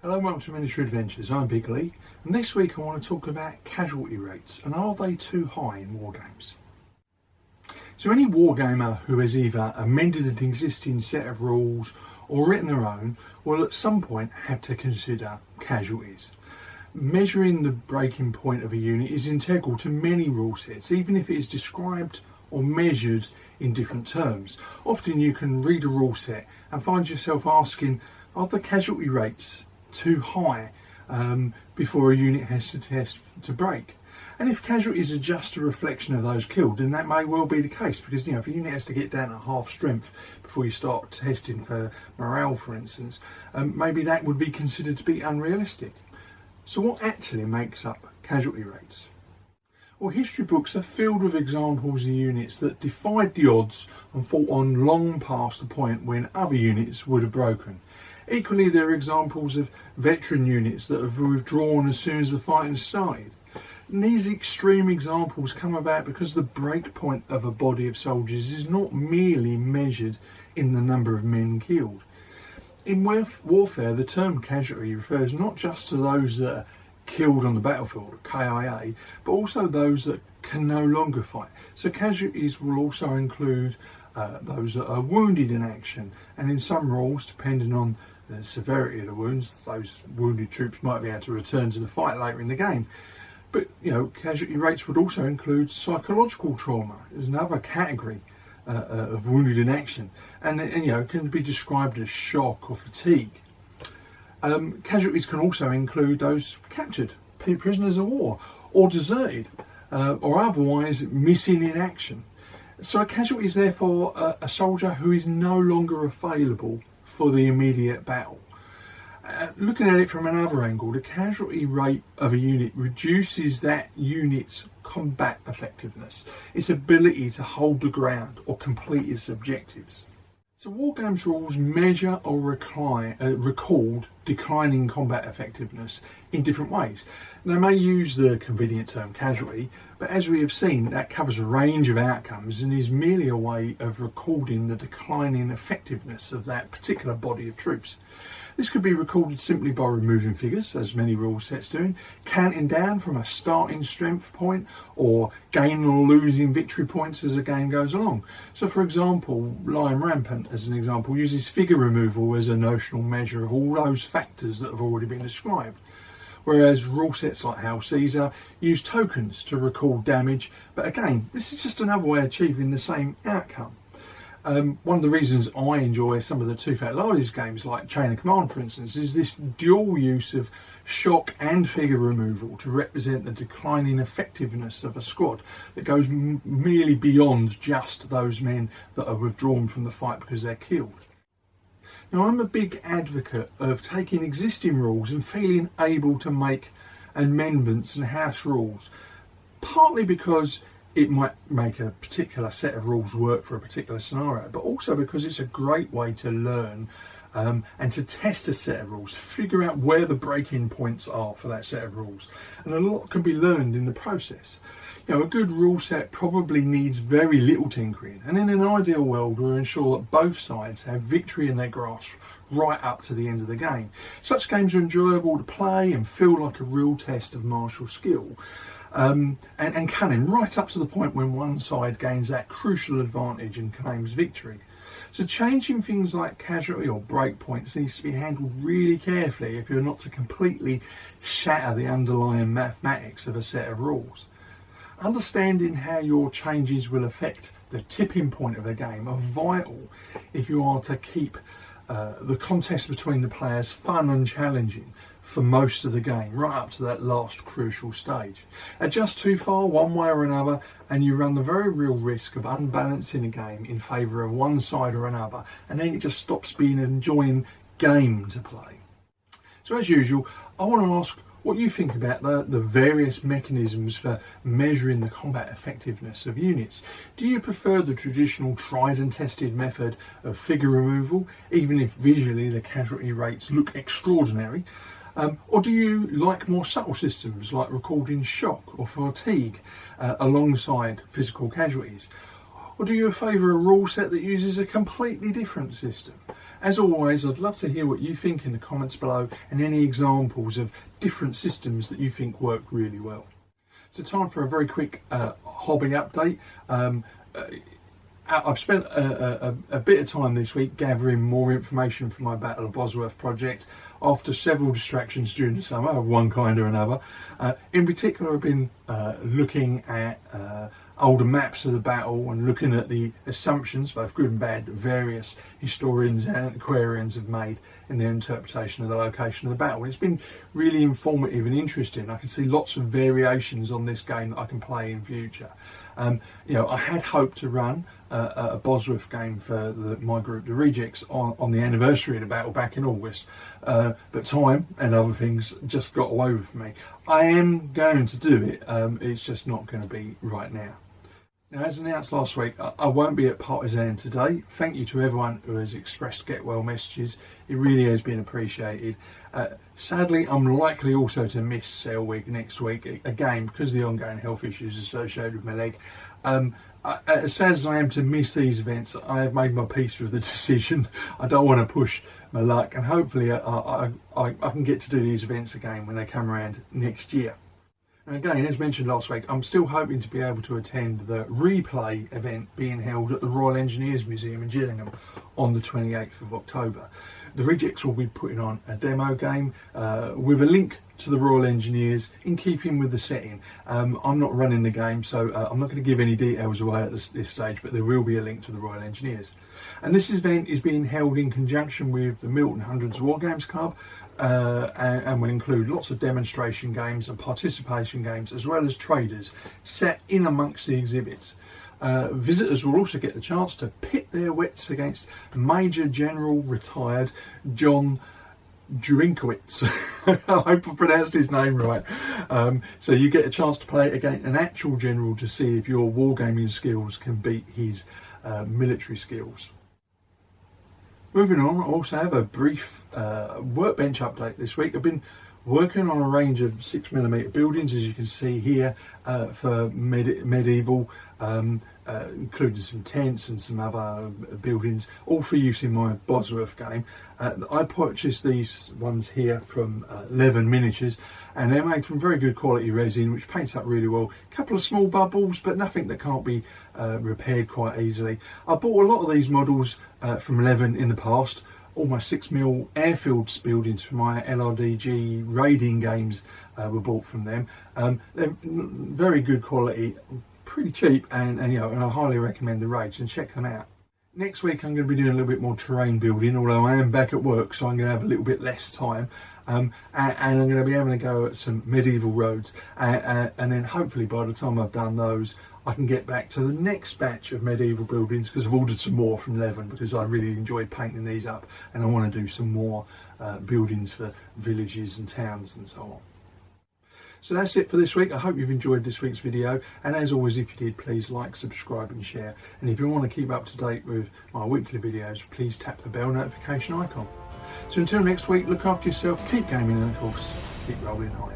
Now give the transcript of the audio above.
Hello and welcome to Military Adventures. I'm Big Lee, and this week I want to talk about casualty rates and are they too high in wargames. So any wargamer who has either amended an existing set of rules or written their own will at some point have to consider casualties. Measuring the breaking point of a unit is integral to many rule sets, even if it is described or measured in different terms. Often you can read a rule set and find yourself asking, are the casualty rates too high before a unit has to test to break? And if casualties are just a reflection of those killed, then that may well be the case, because if a unit has to get down to half strength before you start testing for morale, for instance, maybe that would be considered to be unrealistic. So what actually makes up casualty rates? Well, history books are filled with examples of units that defied the odds and fought on long past the point when other units would have broken. Equally, there are examples of veteran units that have withdrawn as soon as the fighting started. And these extreme examples come about because the break point of a body of soldiers is not merely measured in the number of men killed. In warfare, the term casualty refers not just to those that are killed on the battlefield, KIA, but also those that can no longer fight. So casualties will also include those that are wounded in action, and in some rules, depending on the severity of the wounds, those wounded troops might be able to return to the fight later in the game. But casualty rates would also include psychological trauma. There's another category of wounded in action, and it can be described as shock or fatigue. Casualties can also include those captured, prisoners of war, or deserted, or otherwise missing in action. So a casualty is therefore a soldier who is no longer available for the immediate battle. Looking at it from another angle, the casualty rate of a unit reduces that unit's combat effectiveness, its ability to hold the ground or complete its objectives. So Wargames rules measure or record declining combat effectiveness in different ways. They may use the convenient term casualty, but as we have seen, that covers a range of outcomes and is merely a way of recording the declining effectiveness of that particular body of troops. This could be recorded simply by removing figures, as many rule sets do, counting down from a starting strength point, or gaining or losing victory points as the game goes along. So for example, Lion Rampant, as an example, uses figure removal as a notional measure of all those factors that have already been described. Whereas rule sets like Hail Caesar use tokens to record damage, but again, this is just another way of achieving the same outcome. One of the reasons I enjoy some of the Too Fat Ladies games like Chain of Command, for instance, is this dual use of shock and figure removal to represent the declining effectiveness of a squad that goes merely beyond just those men that are withdrawn from the fight because they're killed. Now, I'm a big advocate of taking existing rules and feeling able to make amendments and house rules, partly because it might make a particular set of rules work for a particular scenario, but also because it's a great way to learn and to test a set of rules, figure out where the breaking points are for that set of rules. And a lot can be learned in the process. A good rule set probably needs very little tinkering, and in an ideal world we'll ensure that both sides have victory in their grasp right up to the end of the game. Such games are enjoyable to play and feel like a real test of martial skill. And cunning right up to the point when one side gains that crucial advantage and claims victory. So changing things like casualty or break points needs to be handled really carefully if you're not to completely shatter the underlying mathematics of a set of rules. Understanding how your changes will affect the tipping point of a game are vital if you are to keep the contest between the players fun and challenging for most of the game, right up to that last crucial stage. Adjust too far one way or another and you run the very real risk of unbalancing a game in favour of one side or another, and then it just stops being an enjoying game to play. So as usual, I want to ask what you think about the various mechanisms for measuring the combat effectiveness of units. Do you prefer the traditional tried and tested method of figure removal, even if visually the casualty rates look extraordinary? Or do you like more subtle systems like recording shock or fatigue alongside physical casualties? Or do you favour a rule set that uses a completely different system? As always, I'd love to hear what you think in the comments below and any examples of different systems that you think work really well. So time for a very quick hobby update. I've spent a bit of time this week gathering more information for my Battle of Bosworth project after several distractions during the summer of one kind or another. In particular, I've been looking at older maps of the battle and looking at the assumptions, both good and bad, that various historians and antiquarians have made in their interpretation of the location of the battle. And it's been really informative and interesting. I can see lots of variations on this game that I can play in future. You know, I had hoped to run a Bosworth game for my group, the Rejects, on the anniversary of the battle back in August, but time and other things just got away with me. I am going to do it, it's just not going to be right now. Now, as announced last week, I won't be at Partisan today. Thank you to everyone who has expressed get well messages. It really has been appreciated. Sadly, I'm likely also to miss Sale Week next week, again, because of the ongoing health issues associated with my leg. As sad as I am to miss these events, I have made my peace with the decision. I don't want to push my luck, and hopefully I can get to do these events again when they come around next year. And again, as mentioned last week, I'm still hoping to be able to attend the replay event being held at the Royal Engineers Museum in Gillingham on the 28th of October. The Rejects will be putting on a demo game with a link to the Royal Engineers in keeping with the setting. I'm not running the game, so I'm not going to give any details away at this stage, but there will be a link to the Royal Engineers. And this event is being held in conjunction with the Milton Hundreds Wargames Club, and will include lots of demonstration games and participation games, as well as traders set in amongst the exhibits. Visitors will also get the chance to pit their wits against Major General retired John Durinkowitz. I hope I pronounced his name right. So you get a chance to play against an actual general to see if your wargaming skills can beat his military skills. Moving on, I also have a brief Workbench update this week. I've been working on a range of 6mm buildings, as you can see here, for medieval, including some tents and some other buildings, all for use in my Bosworth game. I purchased these ones here from Leven Miniatures, and they're made from very good quality resin, which paints up really well. A couple of small bubbles, but nothing that can't be repaired quite easily. I bought a lot of these models from Leven in the past. All my 6mm airfields buildings for my LRDG raiding games were bought from them. They're very good quality, pretty cheap, and you know, and I highly recommend the raids, and check them out. Next week I'm going to be doing a little bit more terrain building, although I am back at work, so I'm going to have a little bit less time. And I'm going to be having a go at some medieval roads, and then hopefully by the time I've done those, I can get back to the next batch of medieval buildings, because I've ordered some more from Leven, because I really enjoyed painting these up, and I want to do some more buildings for villages and towns and so on. So that's it for this week. I hope you've enjoyed this week's video, and as always, if you did, please like, subscribe and share, and if you want to keep up to date with my weekly videos, please tap the bell notification icon. So until next week, look after yourself, keep gaming, and of course keep rolling high.